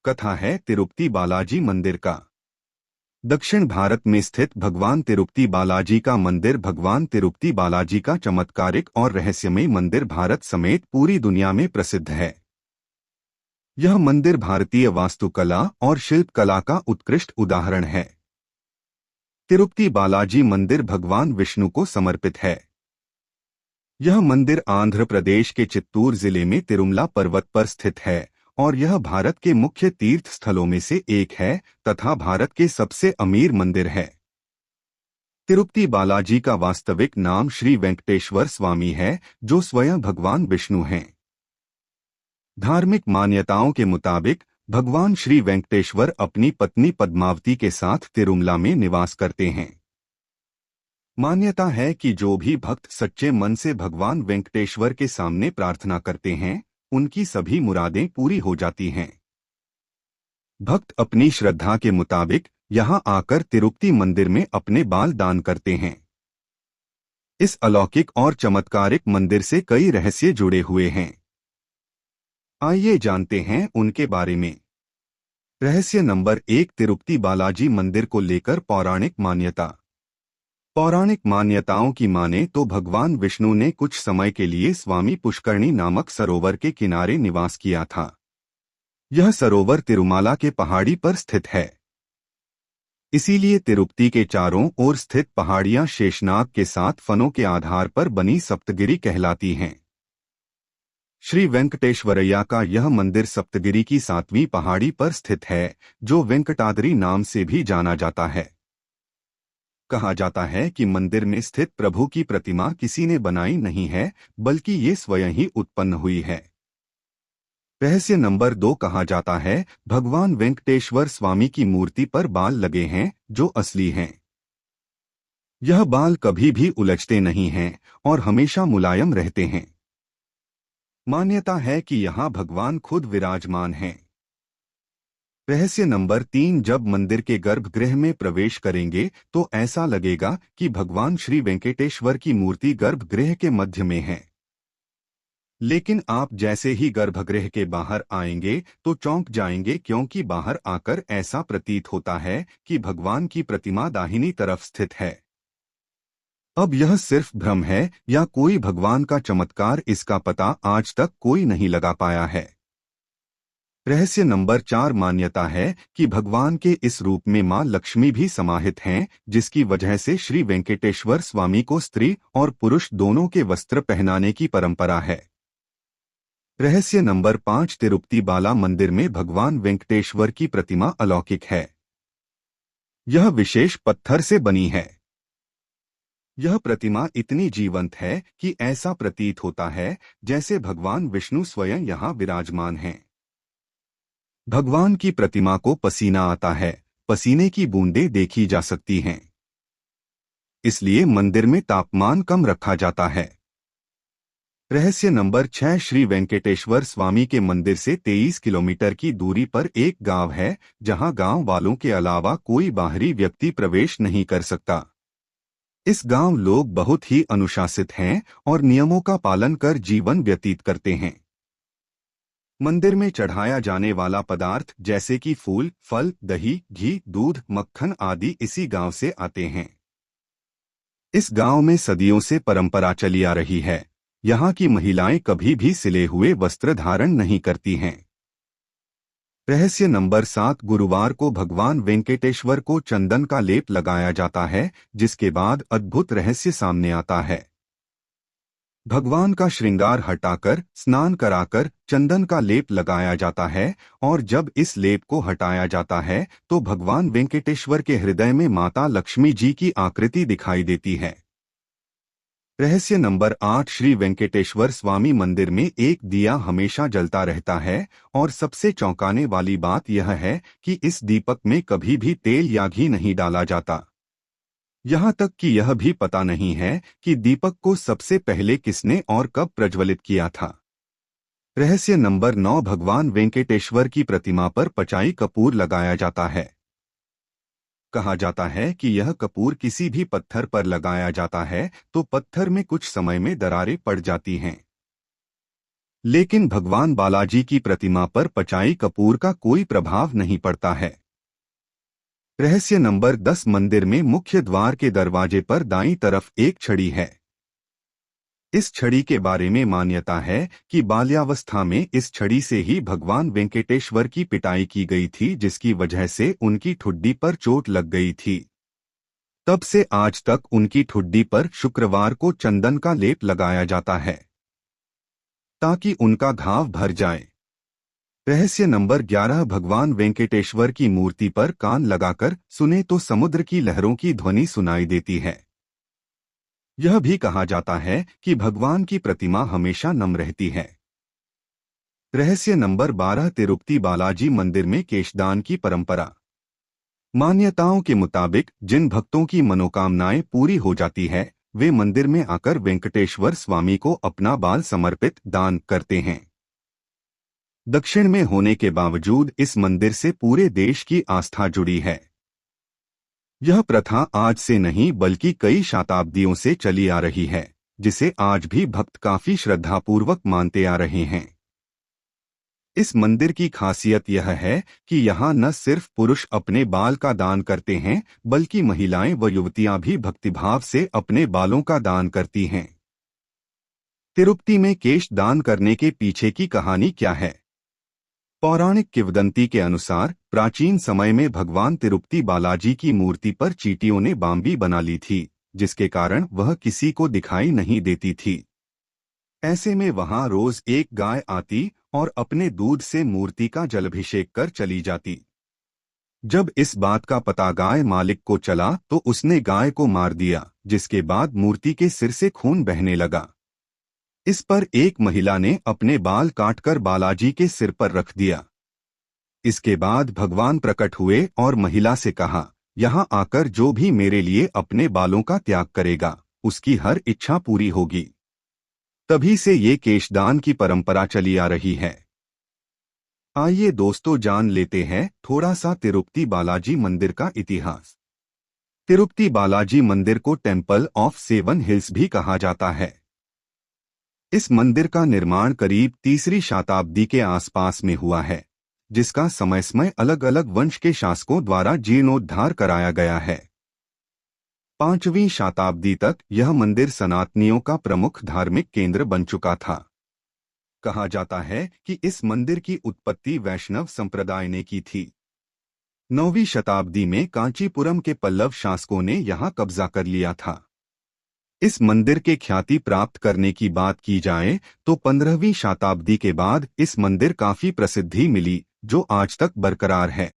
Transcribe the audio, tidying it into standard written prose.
कथा है तिरुपति बालाजी मंदिर का। दक्षिण भारत में स्थित भगवान तिरुपति बालाजी का मंदिर भगवान तिरुपति बालाजी का चमत्कारिक और रहस्यमय मंदिर भारत समेत पूरी दुनिया में प्रसिद्ध है। यह मंदिर भारतीय वास्तुकला और शिल्पकला का उत्कृष्ट उदाहरण है। तिरुपति बालाजी मंदिर भगवान विष्णु को समर्पित है। यह मंदिर आंध्र प्रदेश के चित्तूर जिले में तिरुमला पर्वत पर स्थित है और यह भारत के मुख्य तीर्थ स्थलों में से एक है तथा भारत के सबसे अमीर मंदिर है। तिरुपति बालाजी का वास्तविक नाम श्री वेंकटेश्वर स्वामी है, जो स्वयं भगवान विष्णु हैं। धार्मिक मान्यताओं के मुताबिक भगवान श्री वेंकटेश्वर अपनी पत्नी पद्मावती के साथ तिरुमला में निवास करते हैं। मान्यता है कि जो भी भक्त सच्चे मन से भगवान वेंकटेश्वर के सामने प्रार्थना करते हैं, उनकी सभी मुरादें पूरी हो जाती हैं। भक्त अपनी श्रद्धा के मुताबिक यहां आकर तिरुपति मंदिर में अपने बाल दान करते हैं। इस अलौकिक और चमत्कारिक मंदिर से कई रहस्य जुड़े हुए हैं। आइए जानते हैं उनके बारे में। रहस्य नंबर 1, तिरुपति बालाजी मंदिर को लेकर पौराणिक मान्यता। पौराणिक मान्यताओं की माने तो भगवान विष्णु ने कुछ समय के लिए स्वामी पुष्करणी नामक सरोवर के किनारे निवास किया था। यह सरोवर तिरुमाला के पहाड़ी पर स्थित है। इसीलिए तिरुपति के चारों ओर स्थित पहाड़ियां शेषनाग के 7 फनों के आधार पर बनी सप्तगिरी कहलाती हैं। श्री वेंकटेश्वरैया का यह मंदिर सप्तगिरी की 7वीं पहाड़ी पर स्थित है, जो वेंकटाद्रि नाम से भी जाना जाता है। कहा जाता है कि मंदिर में स्थित प्रभु की प्रतिमा किसी ने बनाई नहीं है, बल्कि ये स्वयं ही उत्पन्न हुई है। रहस्य नंबर 2, कहा जाता है भगवान वेंकटेश्वर स्वामी की मूर्ति पर बाल लगे हैं, जो असली हैं। यह बाल कभी भी उलझते नहीं हैं और हमेशा मुलायम रहते हैं। मान्यता है कि यहाँ भगवान खुद विराजमान हैं। रहस्य नंबर 3, जब मंदिर के गर्भगृह में प्रवेश करेंगे तो ऐसा लगेगा कि भगवान श्री वेंकटेश्वर की मूर्ति गर्भगृह के मध्य में है। लेकिन आप जैसे ही गर्भगृह के बाहर आएंगे तो चौंक जाएंगे, क्योंकि बाहर आकर ऐसा प्रतीत होता है कि भगवान की प्रतिमा दाहिनी तरफ स्थित है। अब यह सिर्फ भ्रम है या कोई भगवान का चमत्कार, इसका पता आज तक कोई नहीं लगा पाया है। रहस्य नंबर 4, मान्यता है कि भगवान के इस रूप में मां लक्ष्मी भी समाहित हैं, जिसकी वजह से श्री वेंकटेश्वर स्वामी को स्त्री और पुरुष दोनों के वस्त्र पहनाने की परंपरा है। रहस्य नंबर 5, तिरुपति बाला मंदिर में भगवान वेंकटेश्वर की प्रतिमा अलौकिक है। यह विशेष पत्थर से बनी है। यह प्रतिमा इतनी जीवंत है कि ऐसा प्रतीत होता है जैसे भगवान विष्णु स्वयं यहाँ विराजमान हैं। भगवान की प्रतिमा को पसीना आता है, पसीने की बूंदें देखी जा सकती हैं। इसलिए मंदिर में तापमान कम रखा जाता है। रहस्य नंबर 6, श्री वेंकटेश्वर स्वामी के मंदिर से 23 किलोमीटर की दूरी पर एक गांव है, जहां गांव वालों के अलावा कोई बाहरी व्यक्ति प्रवेश नहीं कर सकता। इस गांव लोग बहुत ही अनुशासित हैं और नियमों का पालन कर जीवन व्यतीत करते हैं। मंदिर में चढ़ाया जाने वाला पदार्थ जैसे कि फूल, फल, दही, घी, दूध, मक्खन आदि इसी गांव से आते हैं। इस गांव में सदियों से परंपरा चली आ रही है। यहाँ की महिलाएं कभी भी सिले हुए वस्त्र धारण नहीं करती हैं। रहस्य नंबर 7, गुरुवार को भगवान वेंकटेश्वर को चंदन का लेप लगाया जाता है, जिसके बाद अद्भुत रहस्य सामने आता है। भगवान का श्रृंगार हटाकर स्नान कराकर चंदन का लेप लगाया जाता है और जब इस लेप को हटाया जाता है तो भगवान वेंकटेश्वर के हृदय में माता लक्ष्मी जी की आकृति दिखाई देती है। रहस्य नंबर 8, श्री वेंकटेश्वर स्वामी मंदिर में एक दिया हमेशा जलता रहता है और सबसे चौंकाने वाली बात यह है कि इस दीपक में कभी भी तेल या घी नहीं डाला जाता। यहाँ तक कि यह भी पता नहीं है कि दीपक को सबसे पहले किसने और कब प्रज्वलित किया था। रहस्य नंबर 9, भगवान वेंकटेश्वर की प्रतिमा पर पचाई कपूर लगाया जाता है। कहा जाता है कि यह कपूर किसी भी पत्थर पर लगाया जाता है तो पत्थर में कुछ समय में दरारें पड़ जाती हैं। लेकिन भगवान बालाजी की प्रतिमा पर पचाई कपूर का कोई प्रभाव नहीं पड़ता है। रहस्य नंबर 10, मंदिर में मुख्य द्वार के दरवाजे पर दाईं तरफ एक छड़ी है। इस छड़ी के बारे में मान्यता है कि बाल्यावस्था में इस छड़ी से ही भगवान वेंकटेश्वर की पिटाई की गई थी, जिसकी वजह से उनकी ठुड्डी पर चोट लग गई थी। तब से आज तक उनकी ठुड्डी पर शुक्रवार को चंदन का लेप लगाया जाता है ताकि उनका घाव भर जाए। रहस्य नंबर 11, भगवान वेंकटेश्वर की मूर्ति पर कान लगाकर सुने तो समुद्र की लहरों की ध्वनि सुनाई देती है। यह भी कहा जाता है कि भगवान की प्रतिमा हमेशा नम रहती है। रहस्य नंबर 12, तिरुपति बालाजी मंदिर में केशदान की परंपरा। मान्यताओं के मुताबिक जिन भक्तों की मनोकामनाएं पूरी हो जाती है, वे मंदिर में आकर वेंकटेश्वर स्वामी को अपना बाल समर्पित दान करते हैं। दक्षिण में होने के बावजूद इस मंदिर से पूरे देश की आस्था जुड़ी है। यह प्रथा आज से नहीं बल्कि कई शताब्दियों से चली आ रही है, जिसे आज भी भक्त काफी श्रद्धापूर्वक मानते आ रहे हैं। इस मंदिर की खासियत यह है कि यहाँ न सिर्फ पुरुष अपने बाल का दान करते हैं, बल्कि महिलाएं व युवतियां भी भक्तिभाव से अपने बालों का दान करती हैं। तिरुपति में केश दान करने के पीछे की कहानी क्या है? पौराणिक किंवदंती के अनुसार प्राचीन समय में भगवान तिरुपति बालाजी की मूर्ति पर चींटियों ने बांबी बना ली थी, जिसके कारण वह किसी को दिखाई नहीं देती थी। ऐसे में वहां रोज एक गाय आती और अपने दूध से मूर्ति का जलाभिषेक कर चली जाती। जब इस बात का पता गाय मालिक को चला तो उसने गाय को मार दिया, जिसके बाद मूर्ति के सिर से खून बहने लगा। इस पर एक महिला ने अपने बाल काटकर बालाजी के सिर पर रख दिया। इसके बाद भगवान प्रकट हुए और महिला से कहा, यहाँ आकर जो भी मेरे लिए अपने बालों का त्याग करेगा, उसकी हर इच्छा पूरी होगी। तभी से ये केशदान की परंपरा चली आ रही है। आइए दोस्तों, जान लेते हैं थोड़ा सा तिरुपति बालाजी मंदिर का इतिहास। तिरुपति बालाजी मंदिर को टेम्पल ऑफ सेवन हिल्स भी कहा जाता है। इस मंदिर का निर्माण करीब 3री शताब्दी के आसपास में हुआ है, जिसका समय अलग अलग वंश के शासकों द्वारा जीर्णोद्धार कराया गया है। 5वीं शताब्दी तक यह मंदिर सनातनियों का प्रमुख धार्मिक केंद्र बन चुका था। कहा जाता है कि इस मंदिर की उत्पत्ति वैष्णव संप्रदाय ने की थी। 9वीं शताब्दी में कांचीपुरम के पल्लव शासकों ने यहाँ कब्जा कर लिया था। इस मंदिर के ख्याति प्राप्त करने की बात की जाए तो 15वीं शताब्दी के बाद इस मंदिर काफी प्रसिद्धि मिली, जो आज तक बरकरार है।